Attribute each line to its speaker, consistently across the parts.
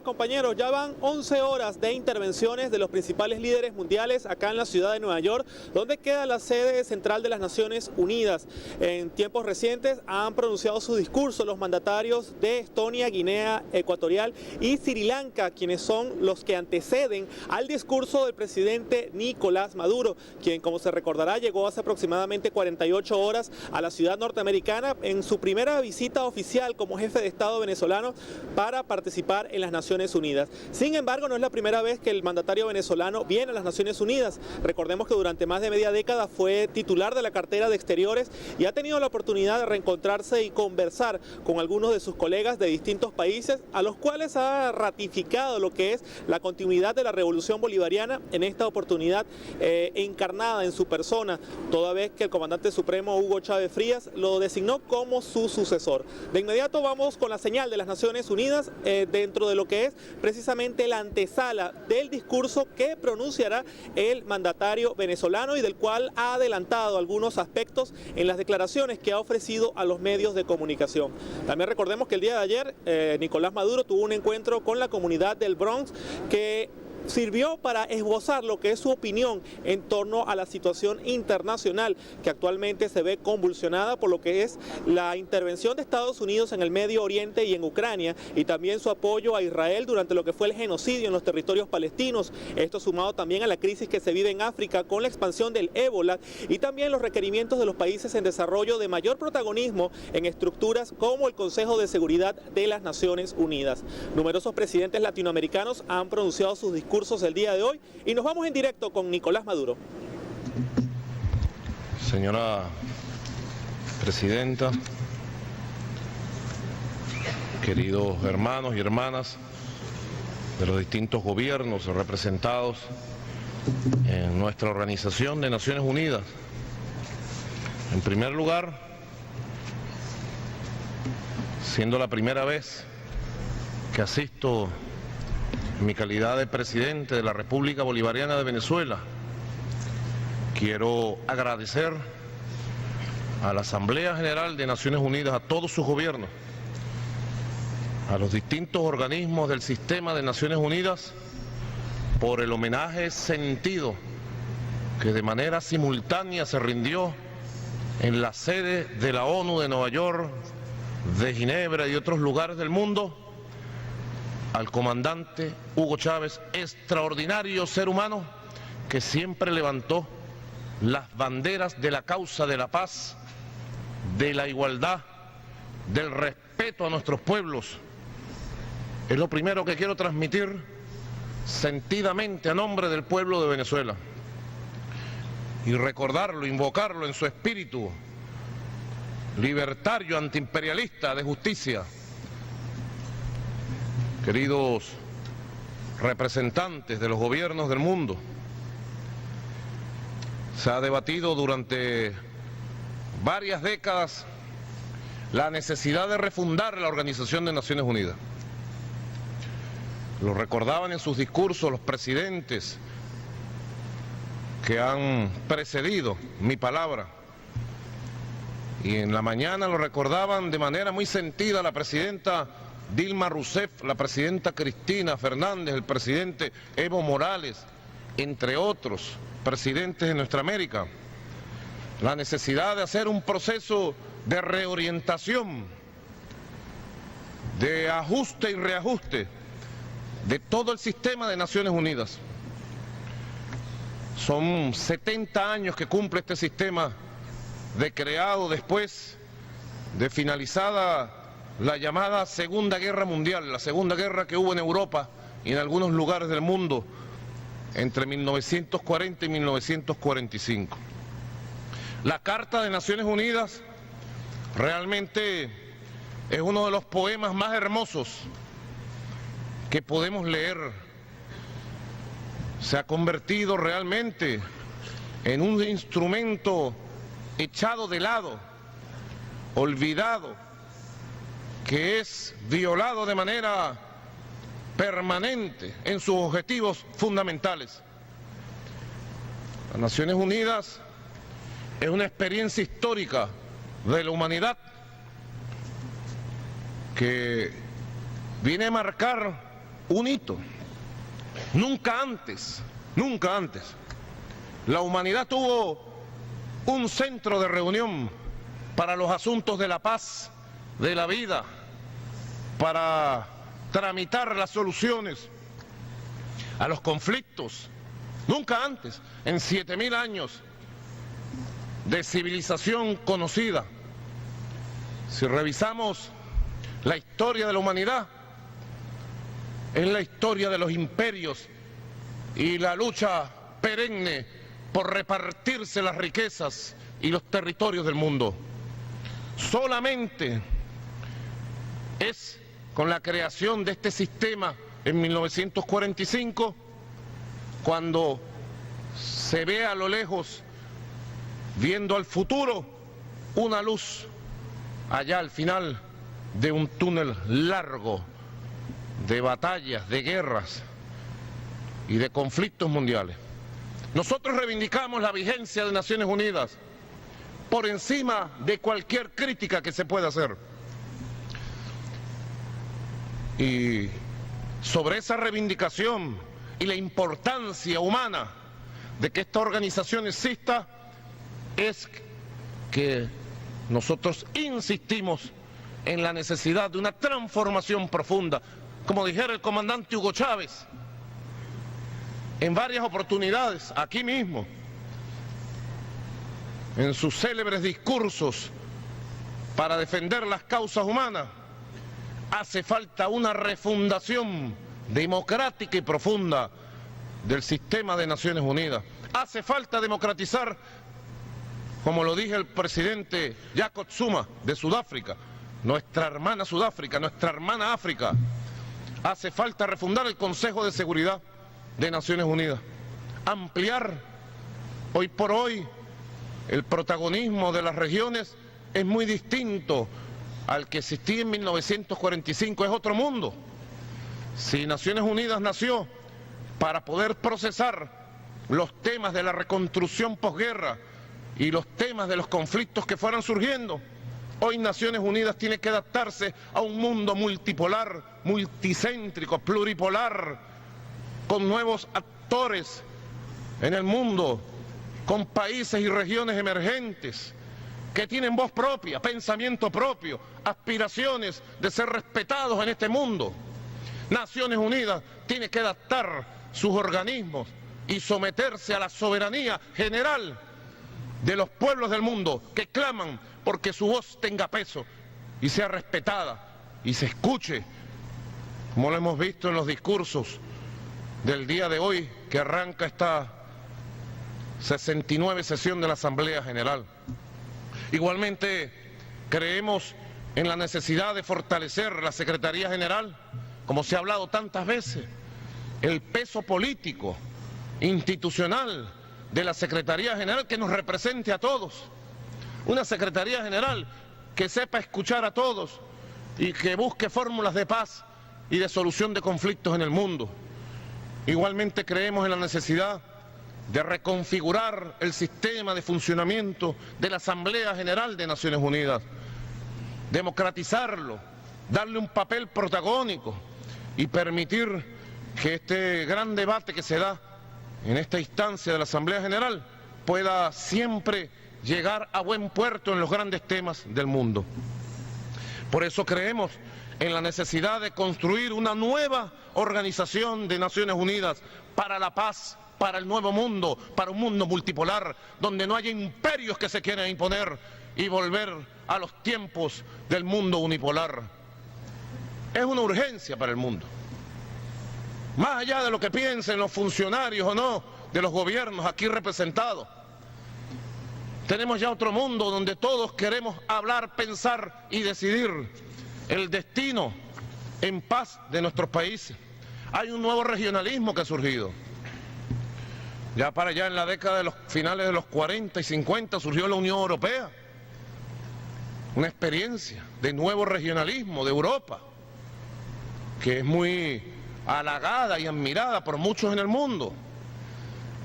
Speaker 1: Compañeros, ya van 11 horas de intervenciones de los principales líderes mundiales acá en la ciudad de Nueva York, donde queda la sede central de las Naciones Unidas. En tiempos recientes han pronunciado su discurso los mandatarios de Estonia, Guinea Ecuatorial y Sri Lanka, quienes son los que anteceden al discurso del presidente Nicolás Maduro, quien, como se recordará, llegó hace aproximadamente 48 horas a la ciudad norteamericana en su primera visita oficial como jefe de Estado venezolano para participar en las Naciones Unidas. Sin embargo, no es la primera vez que el mandatario venezolano viene a las Naciones Unidas. Recordemos que durante más de media década fue titular de la cartera de Exteriores y ha tenido la oportunidad de reencontrarse y conversar con algunos de sus colegas de distintos países, a los cuales ha ratificado lo que es la continuidad de la revolución bolivariana, en esta oportunidad encarnada en su persona, toda vez que el comandante supremo Hugo Chávez Frías lo designó como su sucesor. De inmediato vamos con la señal de las Naciones Unidas dentro de lo que es precisamente la antesala del discurso que pronunciará el mandatario venezolano y del cual ha adelantado algunos aspectos en las declaraciones que ha ofrecido a los medios de comunicación. También recordemos que el día de ayer Nicolás Maduro tuvo un encuentro con la comunidad del Bronx que sirvió para esbozar lo que es su opinión en torno a la situación internacional que actualmente se ve convulsionada por lo que es la intervención de Estados Unidos en el Medio Oriente y en Ucrania, y también su apoyo a Israel durante lo que fue el genocidio en los territorios palestinos. Esto sumado también a la crisis que se vive en África con la expansión del ébola y también los requerimientos de los países en desarrollo de mayor protagonismo en estructuras como el Consejo de Seguridad de las Naciones Unidas. Numerosos presidentes latinoamericanos han pronunciado sus discursos el día de hoy y nos vamos en directo con Nicolás Maduro.
Speaker 2: Señora Presidenta, queridos hermanos y hermanas de los distintos gobiernos representados en nuestra Organización de Naciones Unidas. En primer lugar, siendo la primera vez que asisto en mi calidad de presidente de la República Bolivariana de Venezuela, quiero agradecer a la Asamblea General de Naciones Unidas, a todos sus gobiernos, a los distintos organismos del sistema de Naciones Unidas, por el homenaje sentido que de manera simultánea se rindió en la sede de la ONU de Nueva York, de Ginebra y otros lugares del mundo, al comandante Hugo Chávez, extraordinario ser humano que siempre levantó las banderas de la causa de la paz, de la igualdad, del respeto a nuestros pueblos. Es lo primero que quiero transmitir sentidamente a nombre del pueblo de Venezuela y recordarlo, invocarlo en su espíritu libertario, antiimperialista, de justicia. Queridos representantes de los gobiernos del mundo, se ha debatido durante varias décadas la necesidad de refundar la Organización de Naciones Unidas. Lo recordaban en sus discursos los presidentes que han precedido mi palabra, y en la mañana lo recordaban de manera muy sentida la presidenta Dilma Rousseff, la presidenta Cristina Fernández, el presidente Evo Morales, entre otros presidentes de nuestra América. La necesidad de hacer un proceso de reorientación, de ajuste y reajuste de todo el sistema de Naciones Unidas. Son 70 años que cumple este sistema, de creado después de finalizada la llamada Segunda Guerra Mundial, la Segunda Guerra que hubo en Europa y en algunos lugares del mundo entre 1940 y 1945. La Carta de Naciones Unidas realmente es uno de los poemas más hermosos que podemos leer. Se ha convertido realmente en un instrumento echado de lado, olvidado, que es violado de manera permanente en sus objetivos fundamentales. Las Naciones Unidas es una experiencia histórica de la humanidad que viene a marcar un hito. Nunca antes, la humanidad tuvo un centro de reunión para los asuntos de la paz, de la vida, para tramitar las soluciones a los conflictos. Nunca antes, en 7000 años de civilización conocida. Si revisamos la historia de la humanidad, es la historia de los imperios y la lucha perenne por repartirse las riquezas y los territorios del mundo. Solamente es con la creación de este sistema en 1945 cuando se ve a lo lejos, viendo al futuro, una luz allá al final de un túnel largo de batallas, de guerras y de conflictos mundiales. Nosotros reivindicamos la vigencia de Naciones Unidas por encima de cualquier crítica que se pueda hacer. Y sobre esa reivindicación y la importancia humana de que esta organización exista, es que nosotros insistimos en la necesidad de una transformación profunda. Como dijera el comandante Hugo Chávez, en varias oportunidades, aquí mismo, en sus célebres discursos para defender las causas humanas, hace falta una refundación democrática y profunda del sistema de Naciones Unidas. Hace falta democratizar, como lo dije el presidente Jacob Zuma de Sudáfrica, nuestra hermana Sudáfrica, nuestra hermana África. Hace falta refundar el Consejo de Seguridad de Naciones Unidas, ampliar. Hoy por hoy el protagonismo de las regiones es muy distinto al que existía en 1945, es otro mundo. Si Naciones Unidas nació para poder procesar los temas de la reconstrucción posguerra y los temas de los conflictos que fueran surgiendo, hoy Naciones Unidas tiene que adaptarse a un mundo multipolar, multicéntrico, pluripolar, con nuevos actores en el mundo, con países y regiones emergentes que tienen voz propia, pensamiento propio, aspiraciones de ser respetados en este mundo. Naciones Unidas tiene que adaptar sus organismos y someterse a la soberanía general de los pueblos del mundo que claman porque su voz tenga peso y sea respetada y se escuche, como lo hemos visto en los discursos del día de hoy que arranca esta 69 sesión de la Asamblea General. Igualmente creemos en la necesidad de fortalecer la Secretaría General, como se ha hablado tantas veces, el peso político, institucional de la Secretaría General que nos represente a todos. Una Secretaría General que sepa escuchar a todos y que busque fórmulas de paz y de solución de conflictos en el mundo. Igualmente creemos en la necesidad de reconfigurar el sistema de funcionamiento de la Asamblea General de Naciones Unidas, democratizarlo, darle un papel protagónico y permitir que este gran debate que se da en esta instancia de la Asamblea General pueda siempre llegar a buen puerto en los grandes temas del mundo. Por eso creemos en la necesidad de construir una nueva organización de Naciones Unidas para la paz, para el nuevo mundo, para un mundo multipolar, donde no haya imperios que se quieran imponer y volver a los tiempos del mundo unipolar. Es una urgencia para el mundo. Más allá de lo que piensen los funcionarios o no de los gobiernos aquí representados, tenemos ya otro mundo donde todos queremos hablar, pensar y decidir el destino en paz de nuestros países. Hay un nuevo regionalismo que ha surgido. Ya para allá en la década de los finales de los 40 y 50 surgió la Unión Europea, una experiencia de nuevo regionalismo de Europa, que es muy halagada y admirada por muchos en el mundo.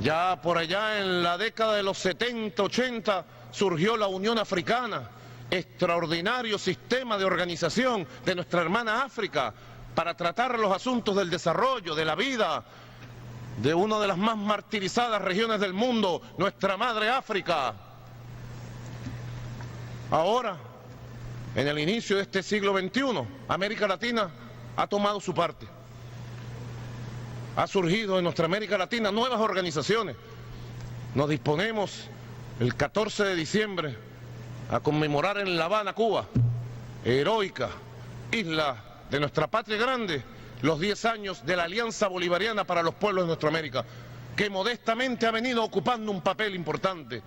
Speaker 2: Ya por allá en la década de los 70, 80 surgió la Unión Africana, extraordinario sistema de organización de nuestra hermana África, para tratar los asuntos del desarrollo, de la vida, de una de las más martirizadas regiones del mundo, nuestra madre África. Ahora, en el inicio de este siglo XXI, América Latina ha tomado su parte. Ha surgido en nuestra América Latina nuevas organizaciones. Nos disponemos el 14 de diciembre a conmemorar en La Habana, Cuba, heroica isla de nuestra patria grande, los 10 años de la Alianza Bolivariana para los Pueblos de nuestra América, que modestamente ha venido ocupando un papel importante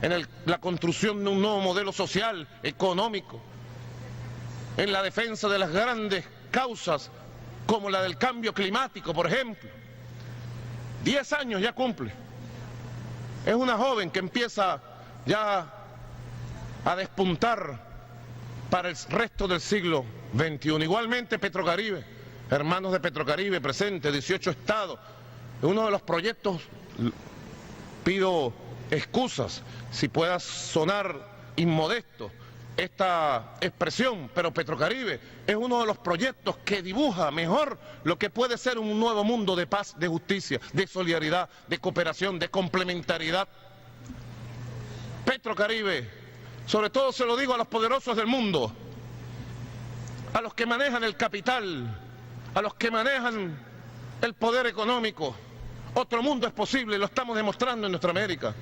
Speaker 2: en la construcción de un nuevo modelo social, económico, en la defensa de las grandes causas como la del cambio climático, por ejemplo. 10 años ya cumple. Es una joven que empieza ya a despuntar para el resto del siglo XXI. Igualmente Petrocaribe, hermanos de Petrocaribe presentes, 18 estados. Uno de los proyectos, pido excusas si pueda sonar inmodesto esta expresión, pero Petrocaribe es uno de los proyectos que dibuja mejor lo que puede ser un nuevo mundo de paz, de justicia, de solidaridad, de cooperación, de complementariedad. Petrocaribe, sobre todo se lo digo a los poderosos del mundo, a los que manejan el capital, a los que manejan el poder económico. Otro mundo es posible, lo estamos demostrando en nuestra América.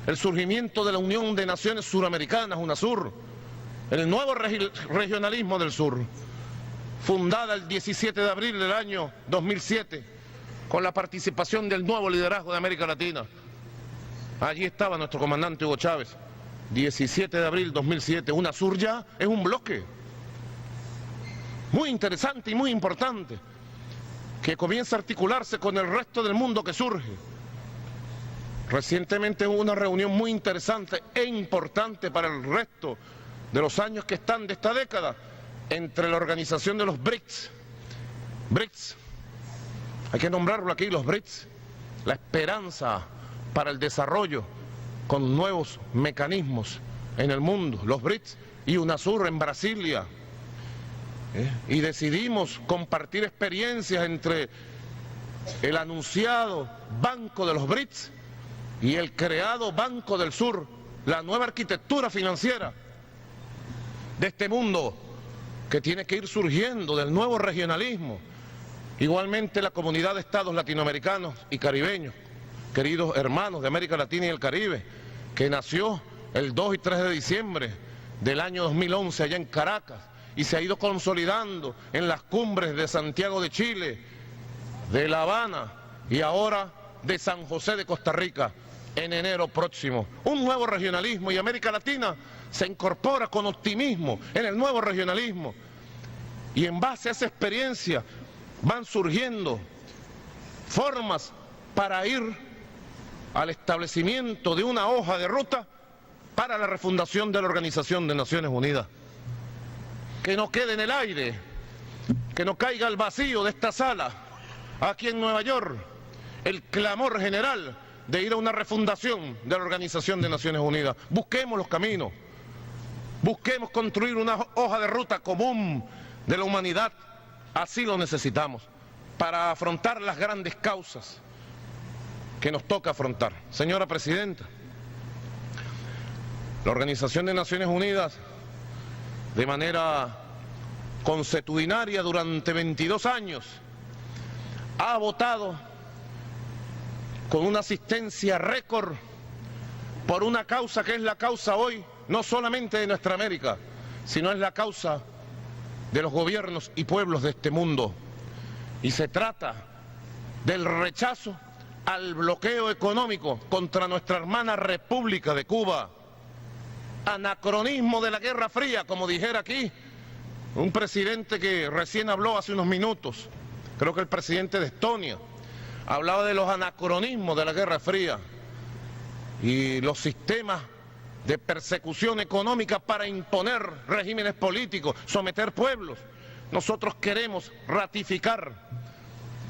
Speaker 2: El surgimiento de la Unión de Naciones Suramericanas, UNASUR, el nuevo regionalismo del sur, fundada el 17 de abril del año 2007, con la participación del nuevo liderazgo de América Latina. Allí estaba nuestro comandante Hugo Chávez, 17 de abril 2007, UNASUR ya es un bloque muy interesante y muy importante, que comienza a articularse con el resto del mundo que surge. Recientemente hubo una reunión muy interesante e importante para el resto de los años que están de esta década entre la organización de los BRICS. BRICS, hay que nombrarlo aquí, los BRICS, la esperanza para el desarrollo con nuevos mecanismos en el mundo, los BRICS y UNASUR en Brasilia. Y decidimos compartir experiencias entre el anunciado Banco de los BRICS y el creado Banco del Sur, la nueva arquitectura financiera de este mundo que tiene que ir surgiendo del nuevo regionalismo. Igualmente la comunidad de estados latinoamericanos y caribeños, queridos hermanos de América Latina y el Caribe, que nació el 2 y 3 de diciembre del año 2011 allá en Caracas y se ha ido consolidando en las cumbres de Santiago de Chile, de La Habana y ahora de San José de Costa Rica en enero próximo. Un nuevo regionalismo, y América Latina se incorpora con optimismo en el nuevo regionalismo, y en base a esa experiencia van surgiendo formas para ir al establecimiento de una hoja de ruta para la refundación de la Organización de Naciones Unidas. Que no quede en el aire, que no caiga al vacío de esta sala, aquí en Nueva York, el clamor general de ir a una refundación de la Organización de Naciones Unidas. Busquemos los caminos, busquemos construir una hoja de ruta común de la humanidad, así lo necesitamos, para afrontar las grandes causas que nos toca afrontar. Señora Presidenta, la Organización de Naciones Unidas, de manera consuetudinaria durante 22 años, ha votado con una asistencia récord por una causa que es la causa hoy, no solamente de nuestra América, sino es la causa de los gobiernos y pueblos de este mundo. Y se trata del rechazo al bloqueo económico contra nuestra hermana República de Cuba. Anacronismo de la Guerra Fría, como dijera aquí un presidente que recién habló hace unos minutos, creo que el presidente de Estonia, hablaba de los anacronismos de la Guerra Fría y los sistemas de persecución económica para imponer regímenes políticos, someter pueblos. Nosotros queremos ratificar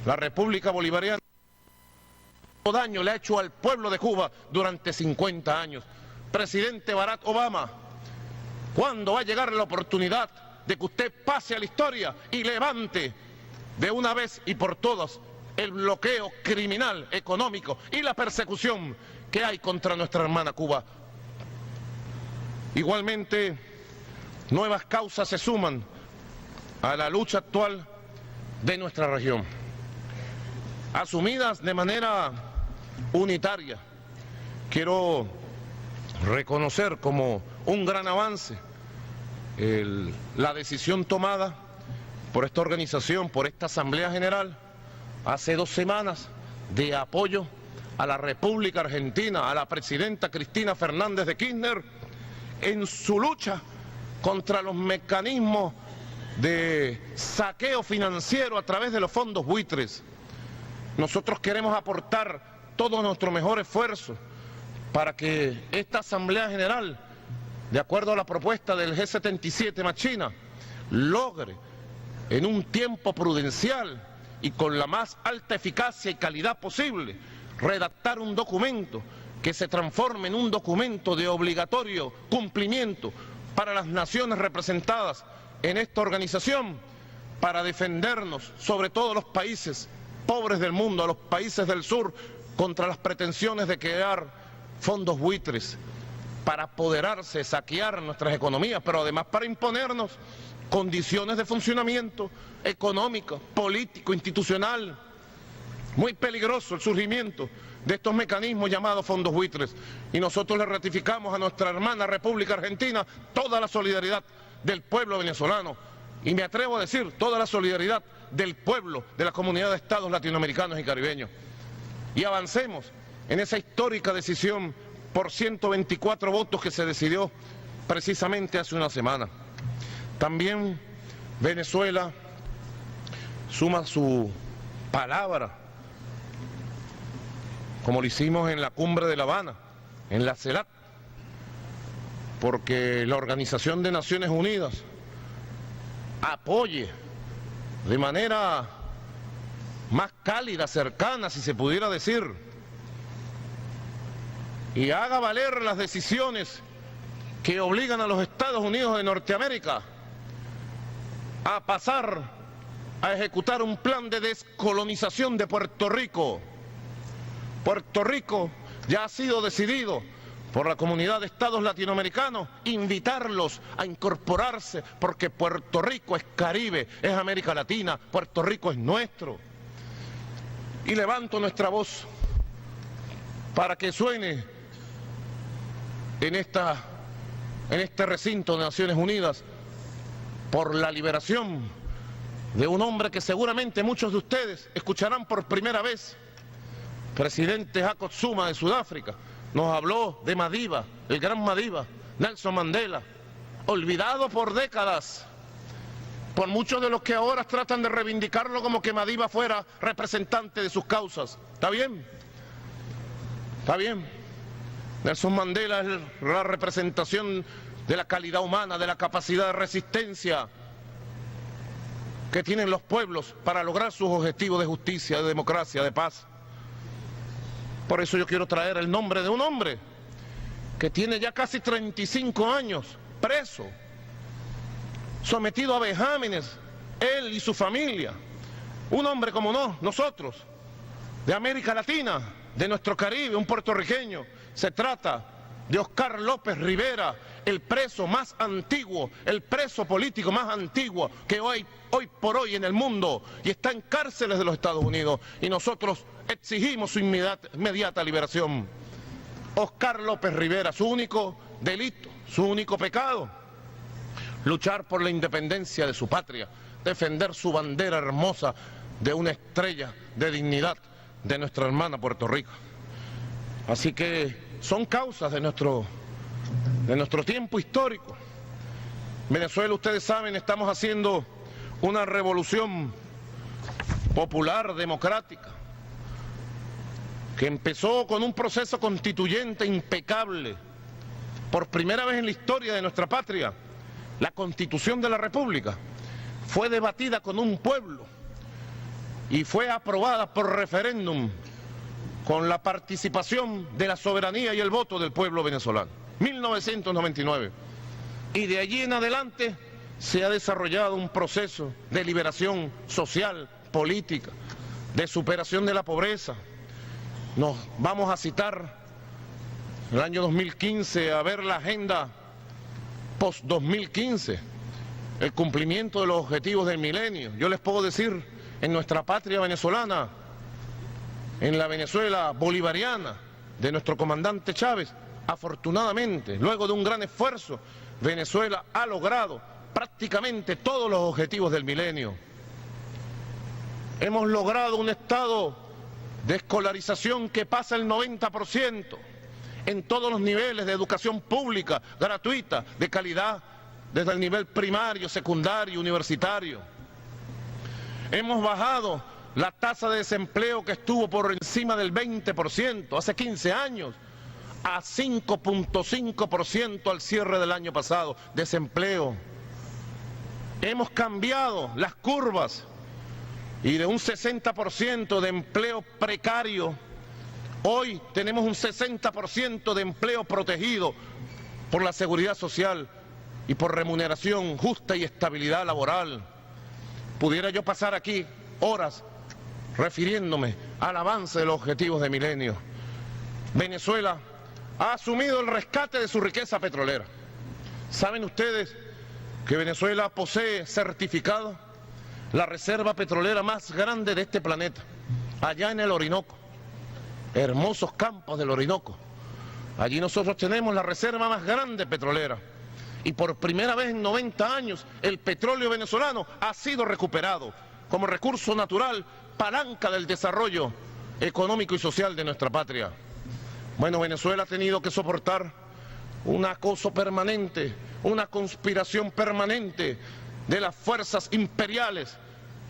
Speaker 2: la República Bolivariana. Daño le ha hecho al pueblo de Cuba durante 50 años. Presidente Barack Obama, ¿cuándo va a llegar la oportunidad de que usted pase a la historia y levante de una vez y por todas el bloqueo criminal, económico y la persecución que hay contra nuestra hermana Cuba. Igualmente, nuevas causas se suman a la lucha actual de nuestra región, asumidas de manera unitaria. Quiero reconocer como un gran avance la decisión tomada por esta organización, por esta Asamblea General, hace 2 semanas, de apoyo a la República Argentina, a la presidenta Cristina Fernández de Kirchner, en su lucha contra los mecanismos de saqueo financiero a través de los fondos buitres. Nosotros queremos aportar todo nuestro mejor esfuerzo para que esta Asamblea General, de acuerdo a la propuesta del G77 más China, logre en un tiempo prudencial y con la más alta eficacia y calidad posible redactar un documento que se transforme en un documento de obligatorio cumplimiento para las naciones representadas en esta organización, para defendernos, sobre todo los países pobres del mundo, a los países del sur, contra las pretensiones de crear fondos buitres, para apoderarse, saquear nuestras economías, pero además para imponernos condiciones de funcionamiento económico, político, institucional. Muy peligroso el surgimiento de estos mecanismos llamados fondos buitres. Y nosotros le ratificamos a nuestra hermana República Argentina toda la solidaridad del pueblo venezolano. Y me atrevo a decir, toda la solidaridad del pueblo de la comunidad de estados latinoamericanos y caribeños. Y avancemos en esa histórica decisión por 124 votos que se decidió precisamente hace una semana. También Venezuela suma su palabra, como lo hicimos en la cumbre de La Habana, en la CELAC, porque la Organización de Naciones Unidas apoye de manera más cálida, cercana, si se pudiera decir, y haga valer las decisiones que obligan a los Estados Unidos de Norteamérica a pasar a ejecutar un plan de descolonización de Puerto Rico. Puerto Rico ya ha sido decidido por la comunidad de estados latinoamericanos invitarlos a incorporarse, porque Puerto Rico es Caribe, es América Latina, Puerto Rico es nuestro. Y levanto nuestra voz para que suene en este recinto de Naciones Unidas por la liberación de un hombre que seguramente muchos de ustedes escucharán por primera vez. Presidente Jacob Zuma de Sudáfrica nos habló de Madiba, el gran Madiba, Nelson Mandela, olvidado por décadas por muchos de los que ahora tratan de reivindicarlo como que Madiba fuera representante de sus causas. ¿Está bien? Está bien. Nelson Mandela es la representación de la calidad humana, de la capacidad de resistencia que tienen los pueblos para lograr sus objetivos de justicia, de democracia, de paz. Por eso yo quiero traer el nombre de un hombre que tiene ya casi 35 años preso, sometido a vejámenes, él y su familia. Un hombre como nosotros, de América Latina, de nuestro Caribe, un puertorriqueño. Se trata de Oscar López Rivera, el preso más antiguo, el preso político más antiguo que hoy por hoy en el mundo, y está en cárceles de los Estados Unidos, y nosotros exigimos su inmediata liberación. Oscar López Rivera, su único delito, su único pecado, luchar por la independencia de su patria, defender su bandera hermosa de una estrella de dignidad de nuestra hermana Puerto Rico. Así que son causas de nuestro tiempo histórico. Venezuela, ustedes saben, estamos haciendo una revolución popular, democrática, que empezó con un proceso constituyente impecable. Por primera vez en la historia de nuestra patria, la Constitución de la República fue debatida con un pueblo y fue aprobada por referéndum con la participación de la soberanía y el voto del pueblo venezolano. 1999. Y de allí en adelante se ha desarrollado un proceso de liberación social, política, de superación de la pobreza. Nos vamos a citar el año 2015 a ver la agenda post-2015, el cumplimiento de los objetivos del milenio. Yo les puedo decir, en nuestra patria venezolana, en la Venezuela bolivariana de nuestro comandante Chávez, afortunadamente, luego de un gran esfuerzo, Venezuela ha logrado prácticamente todos los objetivos del milenio. Hemos logrado un estado de escolarización que pasa el 90% en todos los niveles de educación pública, gratuita, de calidad, desde el nivel primario, secundario, universitario. Hemos bajado la tasa de desempleo que estuvo por encima del 20% hace 15 años, a 5.5% al cierre del año pasado, desempleo. Hemos cambiado las curvas y de un 60% de empleo precario, hoy tenemos un 60% de empleo protegido por la seguridad social y por remuneración justa y estabilidad laboral. Pudiera yo pasar aquí horas refiriéndome al avance de los objetivos de milenio. Venezuela ha asumido el rescate de su riqueza petrolera. ¿Saben ustedes que Venezuela posee certificado la reserva petrolera más grande de este planeta, allá en el Orinoco, hermosos campos del Orinoco? Allí nosotros tenemos la reserva más grande petrolera y por primera vez en 90 años el petróleo venezolano ha sido recuperado como recurso natural, palanca del desarrollo económico y social de nuestra patria. Bueno, Venezuela ha tenido que soportar un acoso permanente, una conspiración permanente de las fuerzas imperiales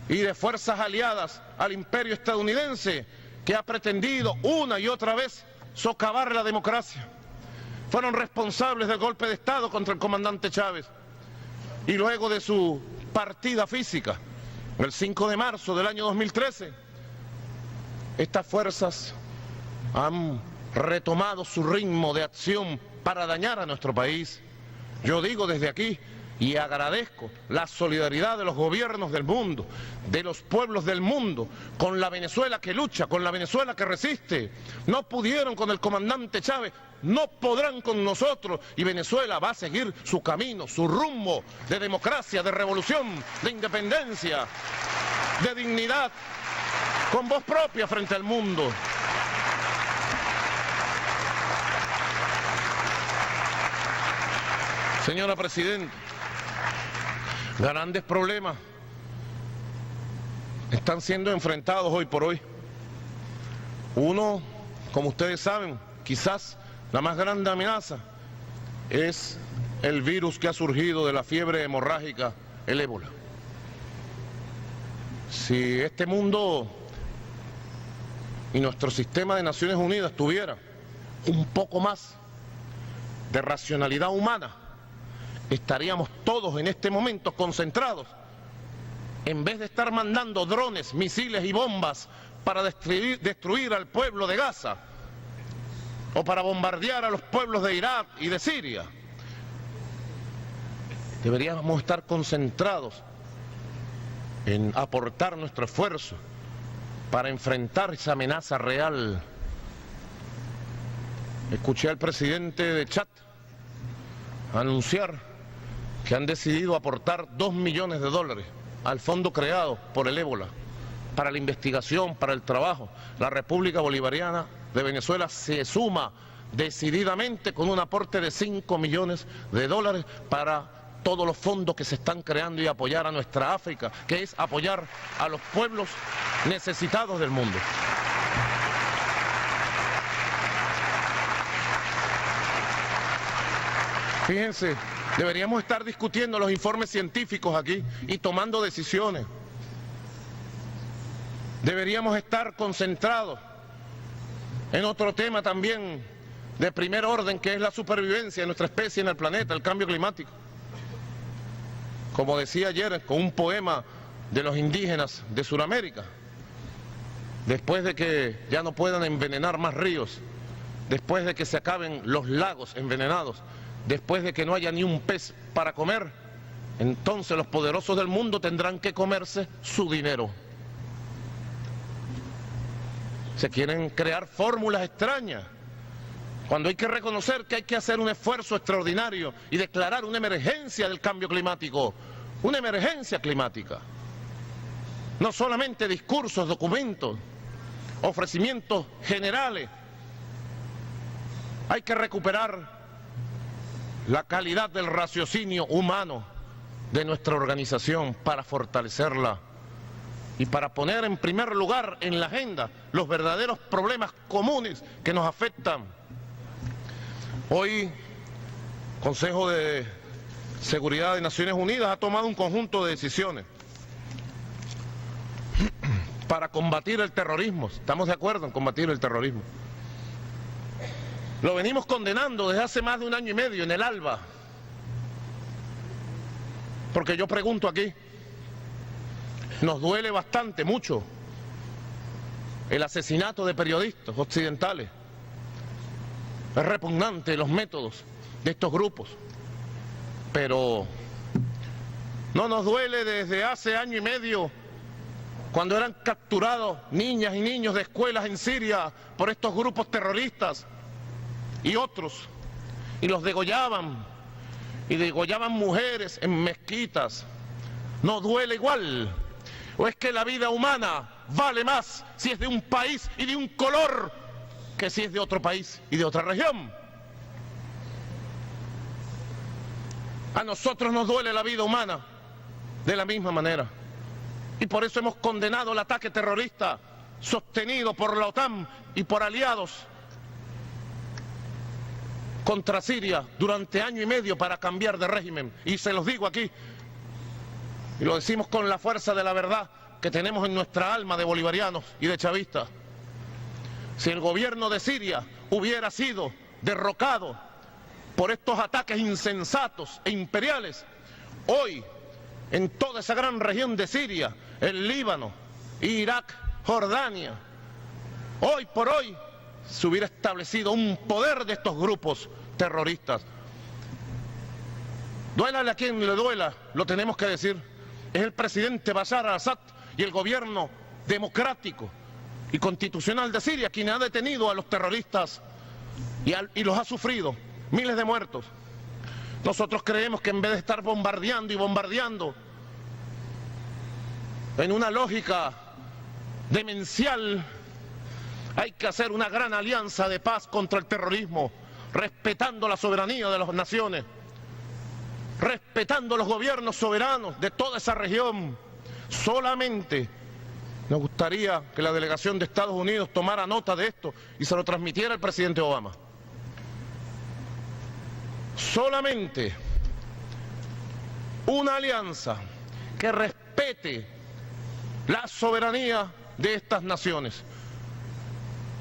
Speaker 2: y de fuerzas aliadas al imperio estadounidense, que ha pretendido una y otra vez socavar la democracia. Fueron responsables del golpe de Estado contra el comandante Chávez y luego de su partida física, el 5 de marzo del año 2013, estas fuerzas han retomado su ritmo de acción para dañar a nuestro país. Yo digo desde aquí y agradezco la solidaridad de los gobiernos del mundo, de los pueblos del mundo, con la Venezuela que lucha, con la Venezuela que resiste. No pudieron con el comandante Chávez, no podrán con nosotros, y Venezuela va a seguir su camino, su rumbo de democracia, de revolución, de independencia, de dignidad, con voz propia frente al mundo. Señora Presidenta, grandes problemas están siendo enfrentados hoy por hoy. Uno, como ustedes saben, quizás la más grande amenaza es el virus que ha surgido de la fiebre hemorrágica, el ébola. Si este mundo y nuestro sistema de Naciones Unidas tuviera un poco más de racionalidad humana, estaríamos todos en este momento concentrados, en vez de estar mandando drones, misiles y bombas para destruir al pueblo de Gaza o para bombardear a los pueblos de Irak y de Siria. Deberíamos estar concentrados en aportar nuestro esfuerzo para enfrentar esa amenaza real. Escuché al presidente de Chad anunciar que han decidido aportar $2 millones al fondo creado por el ébola, para la investigación, para el trabajo. La República Bolivariana de Venezuela se suma decididamente con un aporte de $5 millones para todos los fondos que se están creando y apoyar a nuestra África, que es apoyar a los pueblos necesitados del mundo. Fíjense, deberíamos estar discutiendo los informes científicos aquí y tomando decisiones. Deberíamos estar concentrados en otro tema también de primer orden, que es la supervivencia de nuestra especie en el planeta, el cambio climático. Como decía ayer con un poema de los indígenas de Sudamérica, después de que ya no puedan envenenar más ríos, después de que se acaben los lagos envenenados, después de que no haya ni un pez para comer, entonces los poderosos del mundo tendrán que comerse su dinero. Se quieren crear fórmulas extrañas, cuando hay que reconocer que hay que hacer un esfuerzo extraordinario y declarar una emergencia del cambio climático, una emergencia climática. No solamente discursos, documentos, ofrecimientos generales. Hay que recuperar la calidad del raciocinio humano de nuestra organización para fortalecerla y para poner en primer lugar en la agenda los verdaderos problemas comunes que nos afectan. Hoy, el Consejo de Seguridad de Naciones Unidas ha tomado un conjunto de decisiones para combatir el terrorismo. Estamos de acuerdo en combatir el terrorismo. Lo venimos condenando desde hace más de 1 año y medio en el ALBA. Porque yo pregunto aquí, nos duele bastante, mucho, el asesinato de periodistas occidentales. Es repugnante los métodos de estos grupos, pero no nos duele desde hace 1 año y medio cuando eran capturados niñas y niños de escuelas en Siria por estos grupos terroristas y otros, y los degollaban, y degollaban mujeres en mezquitas. ¿No duele igual? ¿O es que la vida humana vale más si es de un país y de un color que si es de otro país y de otra región? A nosotros nos duele la vida humana de la misma manera. Y por eso hemos condenado el ataque terrorista sostenido por la OTAN y por aliados contra Siria durante 1 año y medio para cambiar de régimen. Y se los digo aquí, y lo decimos con la fuerza de la verdad que tenemos en nuestra alma de bolivarianos y de chavistas. Si el gobierno de Siria hubiera sido derrocado por estos ataques insensatos e imperiales, hoy en toda esa gran región de Siria, el Líbano, Irak, Jordania, hoy por hoy se hubiera establecido un poder de estos grupos terroristas. Duélale a quien le duela, lo tenemos que decir. Es el presidente Bashar al-Assad y el gobierno democrático y constitucional de Siria quien ha detenido a los terroristas y los ha sufrido miles de muertos. Nosotros creemos que en vez de estar bombardeando y bombardeando en una lógica demencial, hay que hacer una gran alianza de paz contra el terrorismo, respetando la soberanía de las naciones, respetando los gobiernos soberanos de toda esa región. Solamente nos gustaría que la delegación de Estados Unidos tomara nota de esto y se lo transmitiera al presidente Obama. Solamente una alianza que respete la soberanía de estas naciones,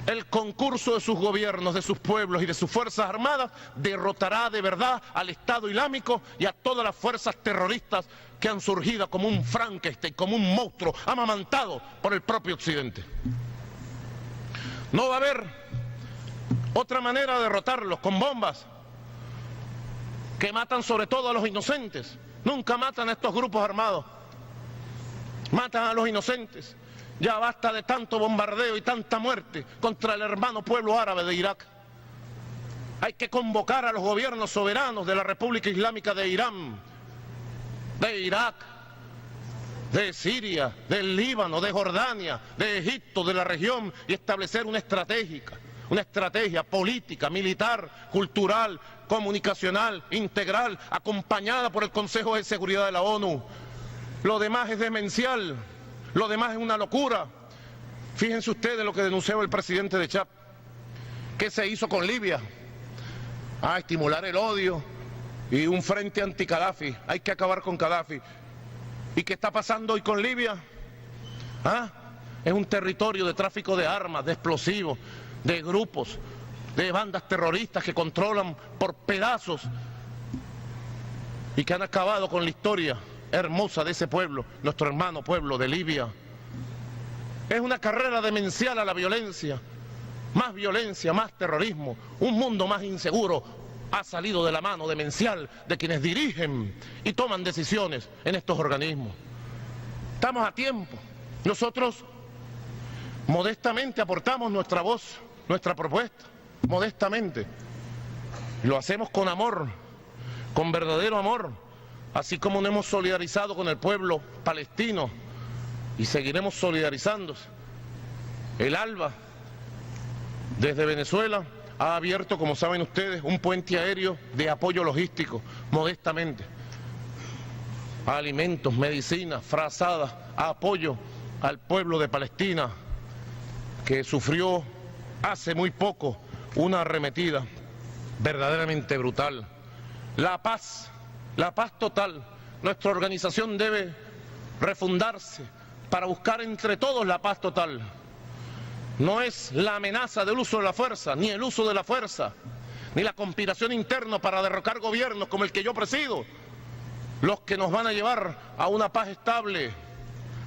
Speaker 2: el concurso de sus gobiernos, de sus pueblos y de sus fuerzas armadas derrotará de verdad al Estado Islámico y a todas las fuerzas terroristas que han surgido como un Frankenstein, como un monstruo amamantado por el propio Occidente. No va a haber otra manera de derrotarlos, con bombas que matan sobre todo a los inocentes. Nunca matan a estos grupos armados, matan a los inocentes. Ya basta de tanto bombardeo y tanta muerte contra el hermano pueblo árabe de Irak. Hay que convocar a los gobiernos soberanos de la República Islámica de Irán, de Irak, de Siria, del Líbano, de Jordania, de Egipto, de la región, y establecer una estrategia política, militar, cultural, comunicacional, integral, acompañada por el Consejo de Seguridad de la ONU. Lo demás es demencial. Lo demás es una locura. Fíjense ustedes lo que denunció el presidente de Chad. ¿Qué se hizo con Libia? Estimular el odio y un frente anti-Gaddafi. Hay que acabar con Gaddafi. ¿Y qué está pasando hoy con Libia? Es un territorio de tráfico de armas, de explosivos, de grupos, de bandas terroristas que controlan por pedazos y que han acabado con la historia hermosa de ese pueblo, nuestro hermano pueblo de Libia. Es una carrera demencial a la violencia, más terrorismo, un mundo más inseguro, ha salido de la mano demencial de quienes dirigen y toman decisiones en estos organismos. Estamos a tiempo. Nosotros modestamente aportamos nuestra voz, nuestra propuesta, modestamente. Lo hacemos con amor, con verdadero amor, así como nos hemos solidarizado con el pueblo palestino y seguiremos solidarizándose. El ALBA, desde Venezuela, ha abierto, como saben ustedes, un puente aéreo de apoyo logístico, modestamente, a alimentos, medicinas, frazadas, a apoyo al pueblo de Palestina, que sufrió hace muy poco una arremetida verdaderamente brutal. La paz total. Nuestra organización debe refundarse para buscar entre todos la paz total. No es la amenaza del uso de la fuerza, ni el uso de la fuerza, ni la conspiración interna para derrocar gobiernos como el que yo presido, los que nos van a llevar a una paz estable.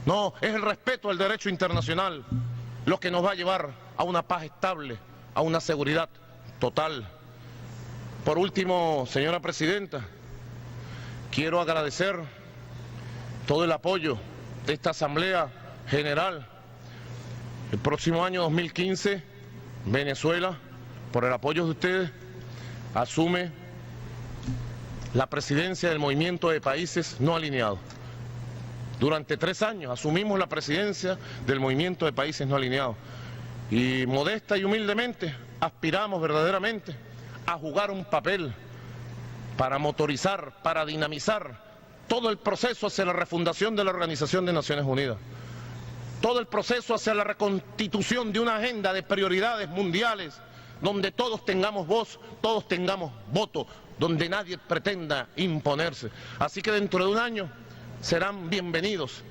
Speaker 2: No, es el respeto al derecho internacional lo que nos va a llevar a una paz estable, a una seguridad total. Por último, señora Presidenta, quiero agradecer todo el apoyo de esta Asamblea General. El próximo año 2015, Venezuela, por el apoyo de ustedes, asume la presidencia del Movimiento de Países No Alineados. Durante 3 años asumimos la presidencia del Movimiento de Países No Alineados. Y modesta y humildemente aspiramos verdaderamente a jugar un papel para motorizar, para dinamizar todo el proceso hacia la refundación de la Organización de Naciones Unidas. Todo el proceso hacia la reconstitución de una agenda de prioridades mundiales, donde todos tengamos voz, todos tengamos voto, donde nadie pretenda imponerse. Así que dentro de un año serán bienvenidas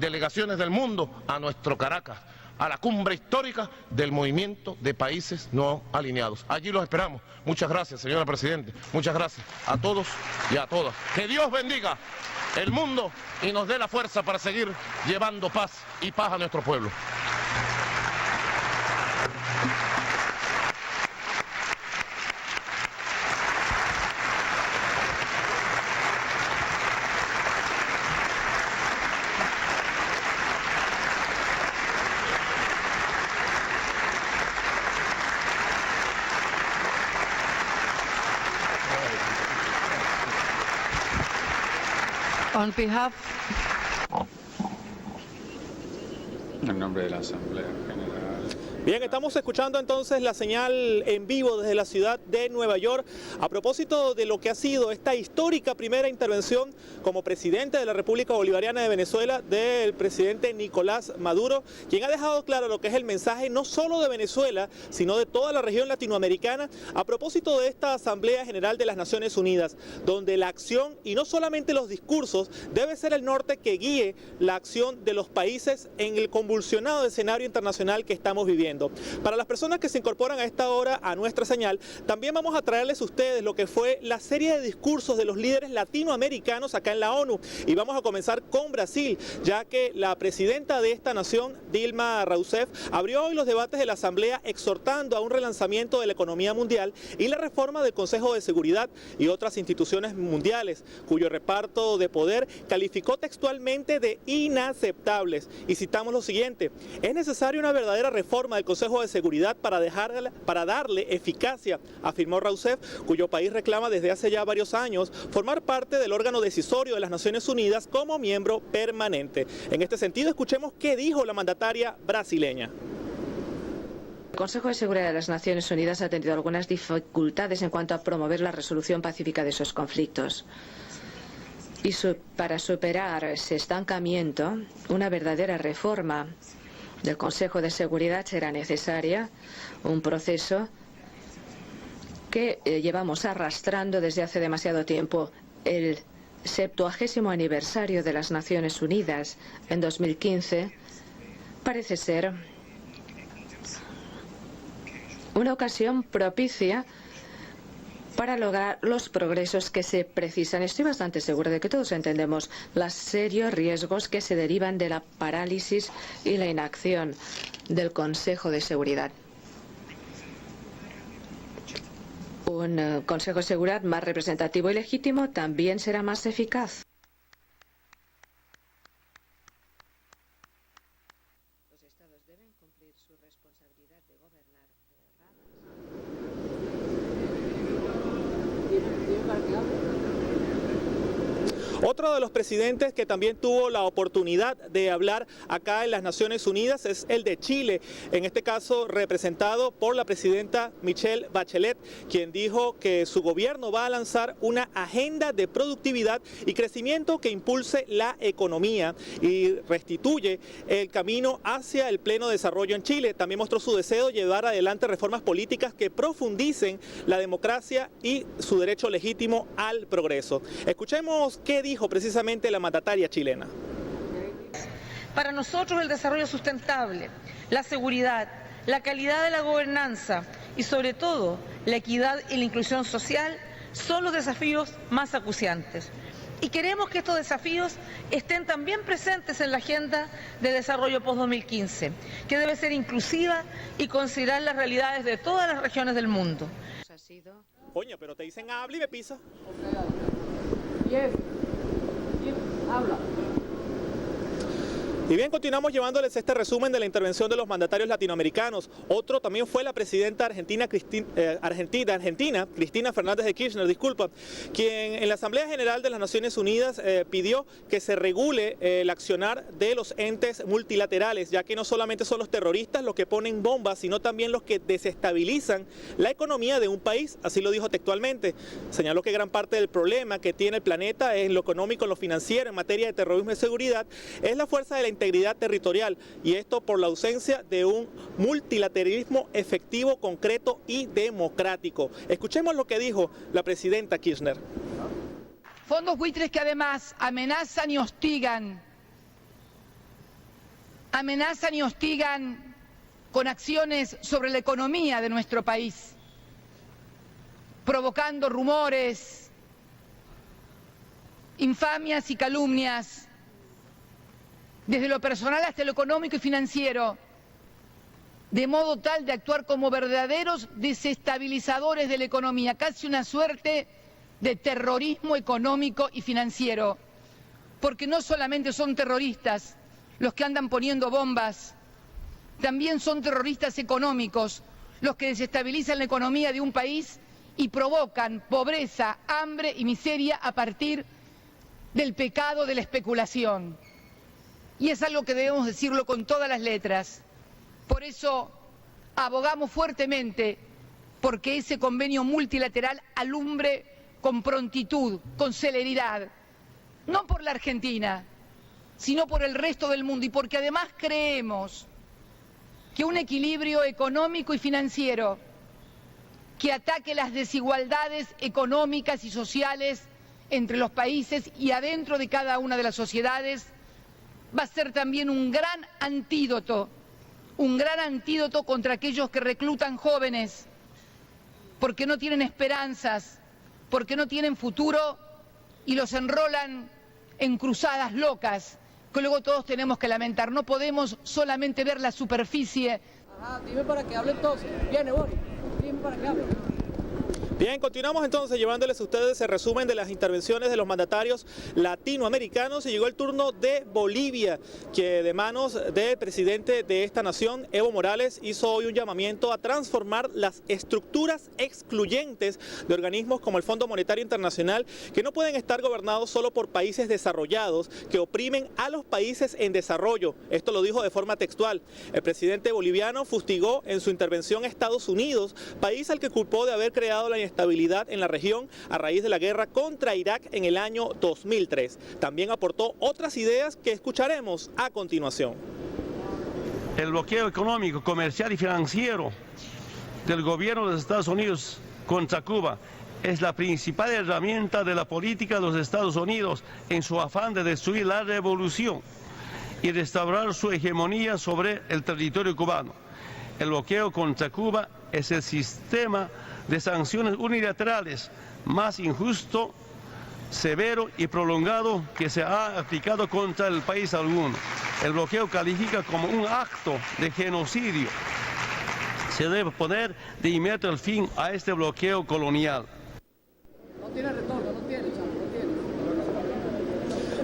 Speaker 2: delegaciones del mundo a nuestro Caracas, a la cumbre histórica del Movimiento de Países No Alineados. Allí los esperamos. Muchas gracias, señora Presidenta. Muchas gracias a todos y a todas. Que Dios bendiga el mundo y nos dé la fuerza para seguir llevando paz y paz a nuestro pueblo.
Speaker 3: On behalf
Speaker 4: En nombre de la Asamblea General.
Speaker 1: Bien, estamos escuchando entonces la señal en vivo desde la ciudad de Nueva York a propósito de lo que ha sido esta histórica primera intervención como presidente de la República Bolivariana de Venezuela del presidente Nicolás Maduro, quien ha dejado claro lo que es el mensaje no solo de Venezuela, sino de toda la región latinoamericana a propósito de esta Asamblea General de las Naciones Unidas, donde la acción y no solamente los discursos debe ser el norte que guíe la acción de los países en el convulsionado escenario internacional que estamos viviendo. Para las personas que se incorporan a esta hora a nuestra señal, también vamos a traerles a ustedes lo que fue la serie de discursos de los líderes latinoamericanos acá en la ONU. Y vamos a comenzar con Brasil, ya que la presidenta de esta nación, Dilma Rousseff, abrió hoy los debates de la Asamblea exhortando a un relanzamiento de la economía mundial y la reforma del Consejo de Seguridad y otras instituciones mundiales, cuyo reparto de poder calificó textualmente de inaceptables. Y citamos lo siguiente: es necesaria una verdadera reforma del Consejo de Seguridad para darle eficacia, afirmó Rousseff, cuyo país reclama desde hace ya varios años formar parte del órgano decisorio de las Naciones Unidas como miembro permanente. En este sentido, escuchemos qué dijo la mandataria brasileña.
Speaker 3: El Consejo de Seguridad de las Naciones Unidas ha tenido algunas dificultades en cuanto a promover la resolución pacífica de esos conflictos. Y para superar ese estancamiento, una verdadera reforma del Consejo de Seguridad será necesaria, un proceso que llevamos arrastrando desde hace demasiado tiempo. El 70º aniversario de las Naciones Unidas en 2015 parece ser una ocasión propicia para lograr los progresos que se precisan. Estoy bastante segura de que todos entendemos los serios riesgos que se derivan de la parálisis y la inacción del Consejo de Seguridad. Un Consejo de Seguridad más representativo y legítimo también será más eficaz. Los Estados deben cumplir su responsabilidad de gobernar.
Speaker 1: Otro de los presidentes que también tuvo la oportunidad de hablar acá en las Naciones Unidas es el de Chile, en este caso representado por la presidenta Michelle Bachelet, quien dijo que su gobierno va a lanzar una agenda de productividad y crecimiento que impulse la economía y restituye el camino hacia el pleno desarrollo en Chile. También mostró su deseo de llevar adelante reformas políticas que profundicen la democracia y su derecho legítimo al progreso. Escuchemos qué dijo precisamente la mandataria chilena.
Speaker 5: Para nosotros el desarrollo sustentable, la seguridad, la calidad de la gobernanza y sobre todo la equidad y la inclusión social son los desafíos más acuciantes. Y queremos que estos desafíos estén también presentes en la Agenda de Desarrollo post-2015, que debe ser inclusiva y considerar las realidades de todas las regiones del mundo.
Speaker 1: Coño, pero te dicen habla y me pisa.
Speaker 6: Habla.
Speaker 1: Y bien, continuamos llevándoles este resumen de la intervención de los mandatarios latinoamericanos. Otro también fue la presidenta argentina Cristina Fernández de Kirchner, quien en la Asamblea General de las Naciones Unidas pidió que se regule el accionar de los entes multilaterales, ya que no solamente son los terroristas los que ponen bombas, sino también los que desestabilizan la economía de un país, así lo dijo textualmente. Señaló que gran parte del problema que tiene el planeta en lo económico, en lo financiero, en materia de terrorismo y seguridad, es la fuerza de la integridad territorial, y esto por la ausencia de un multilateralismo efectivo, concreto y democrático. Escuchemos lo que dijo la presidenta Kirchner.
Speaker 6: Fondos buitres que además amenazan y hostigan con acciones sobre la economía de nuestro país, provocando rumores, infamias y calumnias, desde lo personal hasta lo económico y financiero, de modo tal de actuar como verdaderos desestabilizadores de la economía, casi una suerte de terrorismo económico y financiero, porque no solamente son terroristas los que andan poniendo bombas, también son terroristas económicos los que desestabilizan la economía de un país y provocan pobreza, hambre y miseria a partir del pecado de la especulación. Y es algo que debemos decirlo con todas las letras. Por eso abogamos fuertemente porque ese convenio multilateral alumbre con prontitud, con celeridad, no por la Argentina, sino por el resto del mundo, y porque además creemos que un equilibrio económico y financiero que ataque las desigualdades económicas y sociales entre los países y adentro de cada una de las sociedades va a ser también un gran antídoto contra aquellos que reclutan jóvenes porque no tienen esperanzas, porque no tienen futuro y los enrolan en cruzadas locas que luego todos tenemos que lamentar. No podemos solamente ver la superficie.
Speaker 7: Ajá, dime para que hable entonces. Viene, Boris, dime para que hable.
Speaker 1: Bien, continuamos entonces llevándoles a ustedes el resumen de las intervenciones de los mandatarios latinoamericanos, y llegó el turno de Bolivia, que de manos del presidente de esta nación, Evo Morales, hizo hoy un llamamiento a transformar las estructuras excluyentes de organismos como el Fondo Monetario Internacional, que no pueden estar gobernados solo por países desarrollados que oprimen a los países en desarrollo. Esto lo dijo de forma textual. El presidente boliviano fustigó en su intervención a Estados Unidos, país al que culpó de haber creado la inestabilidad en la región a raíz de la guerra contra Irak en el año 2003. También aportó otras ideas que escucharemos a continuación.
Speaker 8: El bloqueo económico, comercial y financiero del gobierno de los Estados Unidos contra Cuba es la principal herramienta de la política de los Estados Unidos en su afán de destruir la revolución y restaurar su hegemonía sobre el territorio cubano. El bloqueo contra Cuba es el sistema de sanciones unilaterales más injusto, severo y prolongado que se ha aplicado contra el país alguno. El bloqueo califica como un acto de genocidio se debe poner de inmediato el fin a este bloqueo colonial.
Speaker 7: No tiene retorno, no tiene, chamo, no tiene.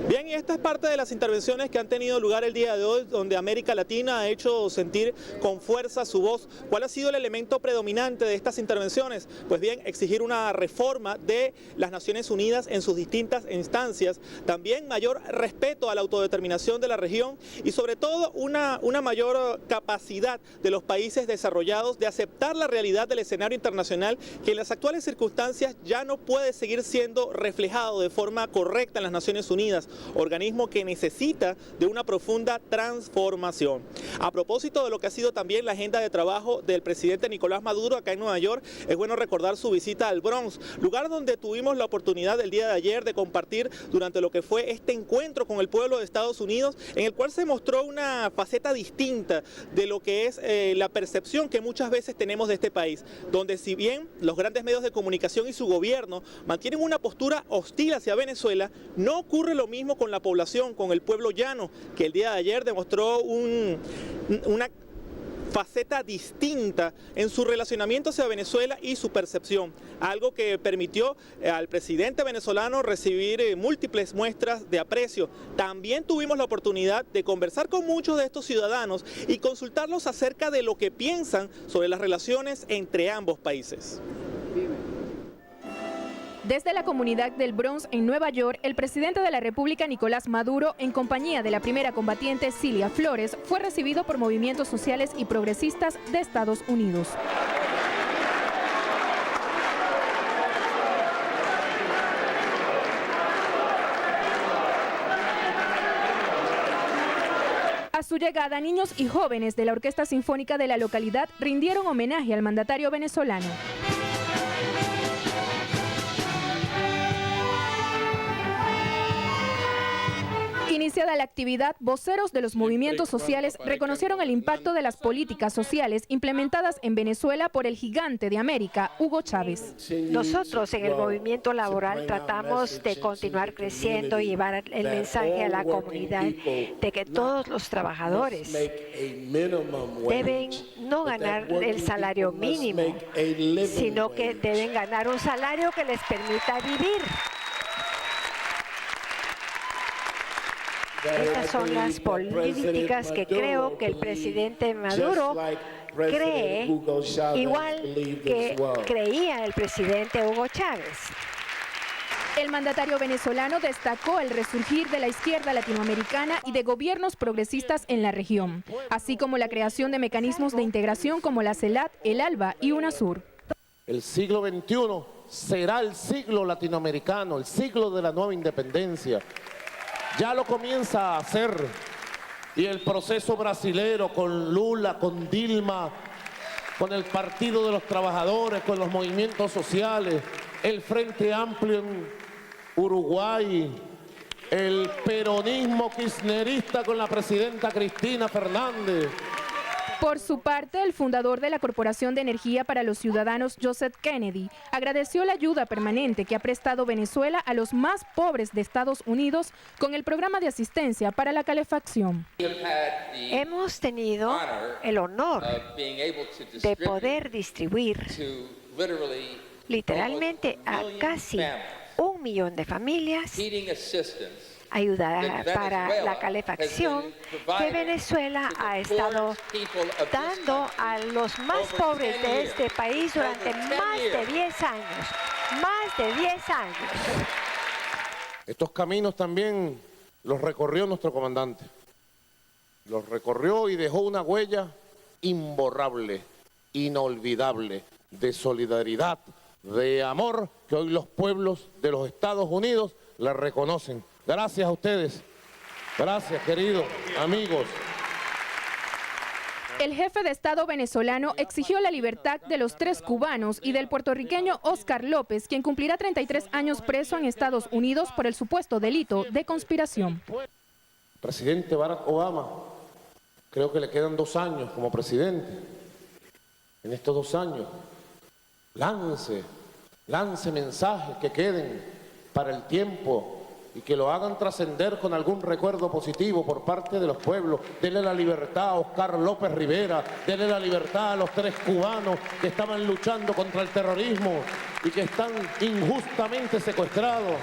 Speaker 1: Bien, y esta es parte de las intervenciones que han tenido lugar el día de hoy, donde América Latina ha hecho sentir con fuerza su voz. ¿Cuál ha sido el elemento predominante de estas intervenciones? Pues bien, exigir una reforma de las Naciones Unidas en sus distintas instancias, también mayor respeto a la autodeterminación de la región y sobre todo una mayor capacidad de los países desarrollados de aceptar la realidad del escenario internacional, que en las actuales circunstancias ya no puede seguir siendo reflejado de forma correcta en las Naciones Unidas, organismo que necesita de una profunda transformación. A propósito de lo que ha sido también la agenda de trabajo del presidente Nicolás Maduro acá en Nueva York, es bueno recordar su visita al Bronx, lugar donde tuvimos la oportunidad el día de ayer de compartir durante lo que fue este encuentro con el pueblo de Estados Unidos, en el cual se mostró una faceta distinta de lo que es la percepción que muchas veces tenemos de este país, donde si bien los grandes medios de comunicación y su gobierno mantienen una postura hostil hacia Venezuela, no ocurre lo mismo con la población, con el pueblo llano, que el día de ayer demostró una faceta distinta en su relacionamiento hacia Venezuela y su percepción, algo que permitió al presidente venezolano recibir múltiples muestras de aprecio. También tuvimos la oportunidad de conversar con muchos de estos ciudadanos y consultarlos acerca de lo que piensan sobre las relaciones entre ambos países.
Speaker 9: Desde la comunidad del Bronx en Nueva York, el presidente de la República, Nicolás Maduro, en compañía de la primera combatiente Cilia Flores, fue recibido por movimientos sociales y progresistas de Estados Unidos. A su llegada, niños y jóvenes de la Orquesta Sinfónica de la localidad rindieron homenaje al mandatario venezolano. Iniciada la actividad, voceros de los movimientos sociales reconocieron el impacto de las políticas sociales implementadas en Venezuela por el gigante de América, Hugo Chávez.
Speaker 10: Nosotros en el movimiento laboral tratamos de continuar creciendo y llevar el mensaje a la comunidad de que todos los trabajadores deben no ganar el salario mínimo, sino que deben ganar un salario que les permita vivir. Estas son las políticas que creo que el presidente Maduro cree, igual que creía el presidente Hugo Chávez.
Speaker 9: El mandatario venezolano destacó el resurgir de la izquierda latinoamericana y de gobiernos progresistas en la región, así como la creación de mecanismos de integración como la CELAC, el ALBA y UNASUR.
Speaker 2: El siglo XXI será el siglo latinoamericano, el siglo de la nueva independencia. Ya lo comienza a hacer, y el proceso brasilero con Lula, con Dilma, con el Partido de los Trabajadores, con los movimientos sociales, el Frente Amplio en Uruguay, el peronismo kirchnerista con la presidenta Cristina Fernández.
Speaker 9: Por su parte, el fundador de la Corporación de Energía para los Ciudadanos, Joseph Kennedy, agradeció la ayuda permanente que ha prestado Venezuela a los más pobres de Estados Unidos con el programa de asistencia para la calefacción.
Speaker 10: Hemos tenido el honor de poder distribuir literalmente a casi 1 millón de familias ayuda para la calefacción que Venezuela ha estado dando a los más pobres de este país durante más de 10 años. Más de 10 años.
Speaker 2: Estos caminos también los recorrió nuestro comandante. Los recorrió y dejó una huella imborrable, inolvidable, de solidaridad, de amor, que hoy los pueblos de los Estados Unidos le reconocen. Gracias a ustedes. Gracias, queridos amigos.
Speaker 9: El jefe de Estado venezolano exigió la libertad de los 3 cubanos y del puertorriqueño Oscar López, quien cumplirá 33 años preso en Estados Unidos por el supuesto delito de conspiración.
Speaker 2: Presidente Barack Obama, creo que le quedan 2 años como presidente. En estos 2 años, lance mensajes que queden para el tiempo
Speaker 11: y que lo hagan trascender con algún recuerdo positivo por parte de los pueblos. Denle la libertad a Oscar López Rivera, denle la libertad a los 3 cubanos que estaban luchando contra el terrorismo y que están injustamente secuestrados.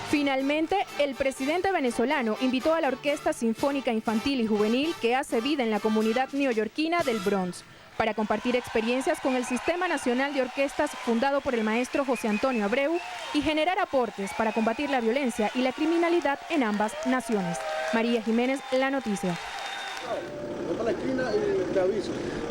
Speaker 9: Finalmente, el presidente venezolano invitó a la Orquesta Sinfónica Infantil y Juvenil que hace vida en la comunidad neoyorquina del Bronx para compartir experiencias con el Sistema Nacional de Orquestas fundado por el maestro José Antonio Abreu y generar aportes para combatir la violencia y la criminalidad en ambas naciones. María Jiménez, La Noticia.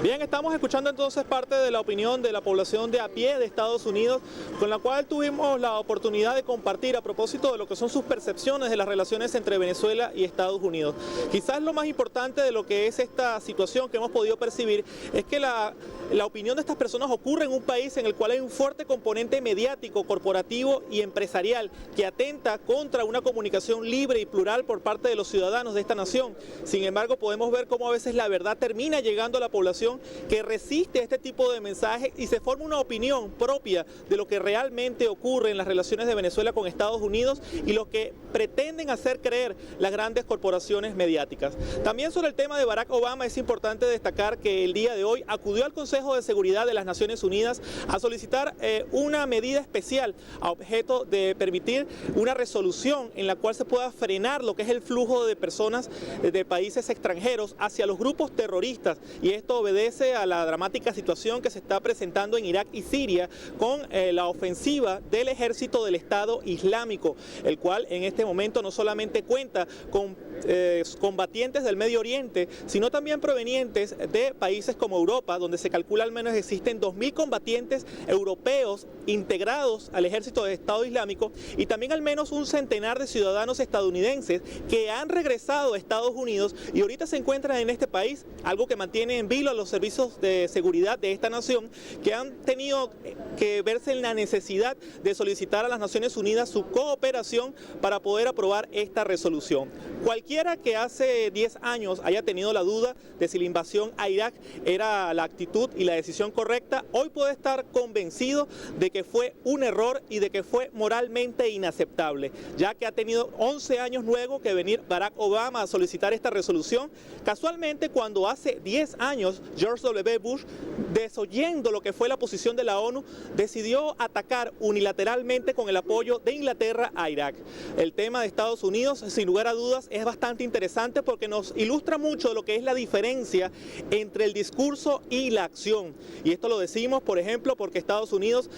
Speaker 1: Bien, estamos escuchando entonces parte de la opinión de la población de a pie de Estados Unidos, con la cual tuvimos la oportunidad de compartir a propósito de lo que son sus percepciones de las relaciones entre Venezuela y Estados Unidos. Quizás lo más importante de lo que es esta situación que hemos podido percibir es que la opinión de estas personas ocurre en un país en el cual hay un fuerte componente mediático, corporativo y empresarial que atenta contra una comunicación libre y plural por parte de los ciudadanos de esta nación. Sin embargo, podemos ver cómo a veces la verdad termina llegando a la población que resiste este tipo de mensajes y se forma una opinión propia de lo que realmente ocurre en las relaciones de Venezuela con Estados Unidos y lo que pretenden hacer creer las grandes corporaciones mediáticas. También sobre el tema de Barack Obama es importante destacar que el día de hoy acudió al Consejo de Seguridad de las Naciones Unidas a solicitar una medida especial a objeto de permitir una resolución en la cual se pueda frenar lo que es el flujo de personas de países extranjeros hacia los grupos terroristas, y esto obedece a la dramática situación que se está presentando en Irak y Siria con la ofensiva del ejército del Estado Islámico, el cual en este momento no solamente cuenta con combatientes del Medio Oriente, sino también provenientes de países como Europa, donde se calcula al menos existen 2.000 combatientes europeos integrados al ejército del Estado Islámico, y también al menos un centenar de ciudadanos estadounidenses que han regresado a Estados Unidos y ahorita se encuentran en este país, algo que mantiene en vilo a los servicios de seguridad de esta nación, que han tenido que verse en la necesidad de solicitar a las Naciones Unidas su cooperación para poder aprobar esta resolución. Cualquiera que hace 10 años haya tenido la duda de si la invasión a Irak era la actitud y la decisión correcta, hoy puede estar convencido de que fue un error y de que fue moralmente inaceptable, ya que ha tenido 11 años luego que venir Barack Obama a solicitar esta resolución, casualmente cuando hace 10 años George W. Bush, desoyendo lo que fue la posición de la ONU, decidió atacar unilateralmente con el apoyo de Inglaterra a Irak. El tema de Estados Unidos, sin lugar a dudas, es bastante interesante porque nos ilustra mucho lo que es la diferencia entre el discurso y la acción. Y esto lo decimos, por ejemplo, porque Estados Unidos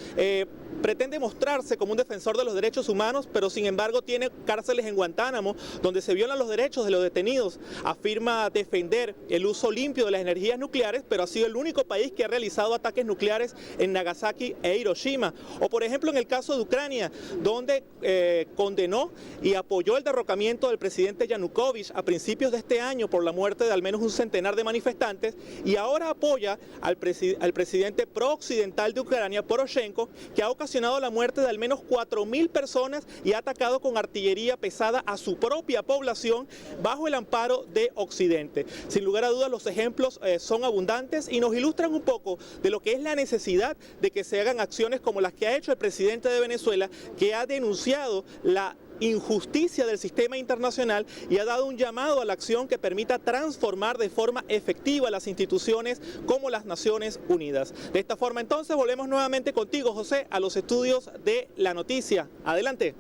Speaker 1: pretende mostrarse como un defensor de los derechos humanos, pero sin embargo tiene cárceles en Guantánamo donde se violan los derechos de los detenidos. Afirma defender el uso limpio de las energías nucleares, pero ha sido el único país que ha realizado ataques nucleares en Nagasaki e Hiroshima. O por ejemplo en el caso de Ucrania, donde condenó y apoyó el derrocamiento del presidente Yanukovych a principios de este año por la muerte de al menos un centenar de manifestantes, y ahora apoya al presidente pro-occidental de Ucrania, Poroshenko, que ha ocasionado la muerte de al menos 4.000 personas y ha atacado con artillería pesada a su propia población bajo el amparo de Occidente. Sin lugar a dudas, los ejemplos son abundantes y nos ilustran un poco de lo que es la necesidad de que se hagan acciones como las que ha hecho el presidente de Venezuela, que ha denunciado la injusticia del sistema internacional y ha dado un llamado a la acción que permita transformar de forma efectiva las instituciones como las Naciones Unidas. De esta forma entonces volvemos nuevamente contigo, José, a los estudios de La Noticia. Adelante.